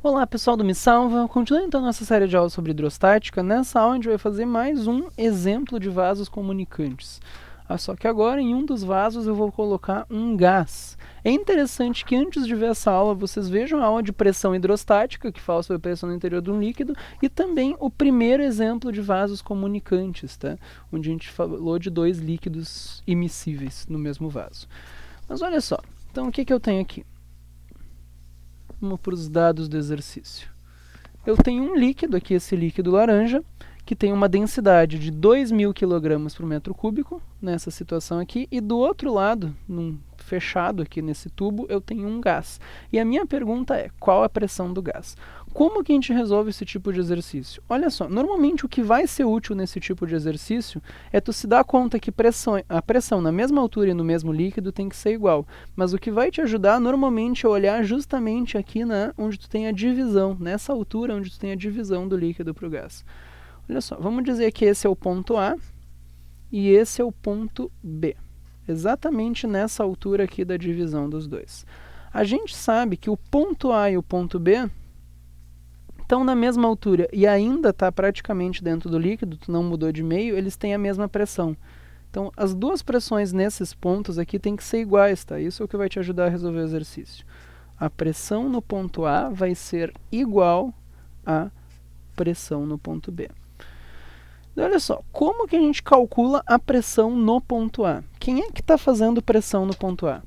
Olá pessoal do Me Salva, continuando então nossa série de aulas sobre hidrostática. Nessa aula a gente vai fazer mais um exemplo de vasos comunicantes. Só que agora em um dos vasos eu vou colocar um gás. É interessante que antes de ver essa aula vocês vejam a aula de pressão hidrostática, que fala sobre a pressão no interior de um líquido, e também o primeiro exemplo de vasos comunicantes, tá? Onde a gente falou de dois líquidos immiscíveis no mesmo vaso. Mas olha só, então o que eu tenho aqui? Vamos para os dados do exercício. Eu tenho um líquido aqui, esse líquido laranja, que tem uma densidade de 2.000 kg por metro cúbico, nessa situação aqui, e do outro lado, fechado aqui nesse tubo, eu tenho um gás. E a minha pergunta é, qual a pressão do gás? Como que a gente resolve esse tipo de exercício? Olha só, normalmente o que vai ser útil nesse tipo de exercício é tu se dar conta que a pressão na mesma altura e no mesmo líquido tem que ser igual. Mas o que vai te ajudar normalmente é olhar justamente aqui onde tu tem a divisão, nessa altura onde tu tem a divisão do líquido para o gás. Olha só, vamos dizer que esse é o ponto A e esse é o ponto B. Exatamente nessa altura aqui da divisão dos dois. A gente sabe que o ponto A e o ponto B estão na mesma altura e ainda está praticamente dentro do líquido, tu não mudou de meio, eles têm a mesma pressão. Então, as duas pressões nesses pontos aqui têm que ser iguais, tá? Isso é o que vai te ajudar a resolver o exercício. A pressão no ponto A vai ser igual à pressão no ponto B. Olha só, como que a gente calcula a pressão no ponto A? Quem é que está fazendo pressão no ponto A?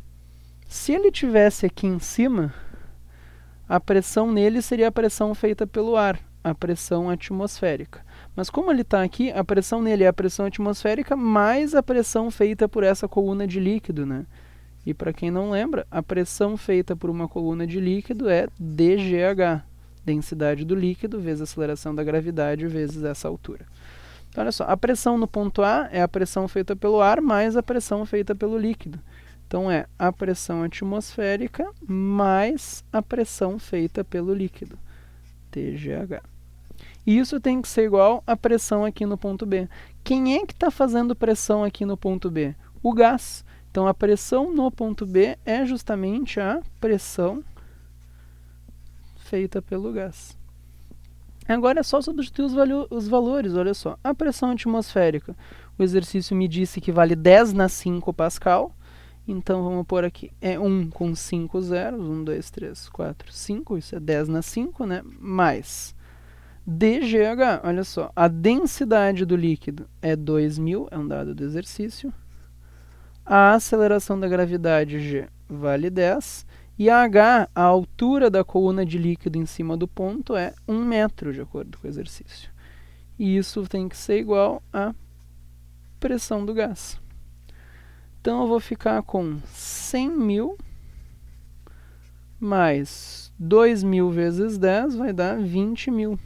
Se ele estivesse aqui em cima, a pressão nele seria a pressão feita pelo ar, a pressão atmosférica. Mas como ele está aqui, a pressão nele é a pressão atmosférica mais a pressão feita por essa coluna de líquido, né? E para quem não lembra, a pressão feita por uma coluna de líquido é dGH, densidade do líquido vezes a aceleração da gravidade vezes essa altura. Então, olha só, a pressão no ponto A é a pressão feita pelo ar mais a pressão feita pelo líquido. Então, é a pressão atmosférica mais a pressão feita pelo líquido, TGH. E isso tem que ser igual à pressão aqui no ponto B. Quem é que está fazendo pressão aqui no ponto B? O gás. Então, a pressão no ponto B é justamente a pressão feita pelo gás. Agora é só substituir os valores, olha só. A pressão atmosférica, o exercício me disse que vale 10 na 5 Pascal. Então, vamos pôr aqui, é 1 com 5 zeros, 1, 2, 3, 4, 5, isso é 10 na 5, né? Mais dGH, olha só, a densidade do líquido é 2.000, é um dado do exercício. A aceleração da gravidade, G, vale 10. E a H, a altura da coluna de líquido em cima do ponto, é 1 metro, de acordo com o exercício. E isso tem que ser igual à pressão do gás. Então, eu vou ficar com 100.000 mais 2.000 vezes 10 vai dar 20.000.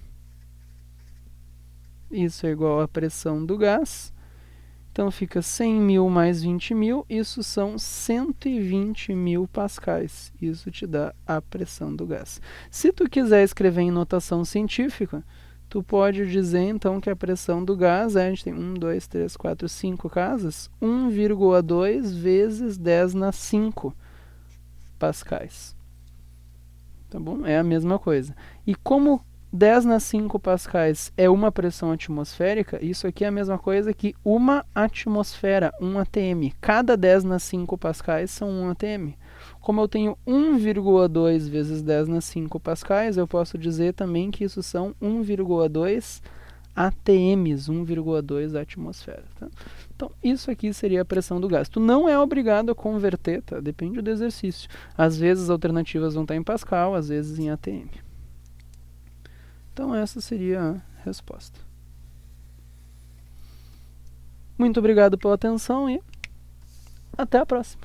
Isso é igual à pressão do gás. Então, fica 100.000 mais 20.000, isso são 120.000 pascais. Isso te dá a pressão do gás. Se tu quiser escrever em notação científica, tu pode dizer, então, que a pressão do gás a gente tem 1, 2, 3, 4, 5 casas, 1,2 vezes 10 na 5 pascais. Tá bom? É a mesma coisa. E como 10 na 5 pascais é uma pressão atmosférica, isso aqui é a mesma coisa que uma atmosfera, 1 atm. Cada 10 na 5 pascais são 1 atm. Como eu tenho 1,2 vezes 10 na 5 pascais, eu posso dizer também que isso são 1,2 atms, 1,2 atmosfera. Tá? Então, isso aqui seria a pressão do gás. Tu não é obrigado a converter, tá? Depende do exercício. Às vezes as alternativas vão estar em pascal, às vezes em atm. Então, essa seria a resposta. Muito obrigado pela atenção e até a próxima.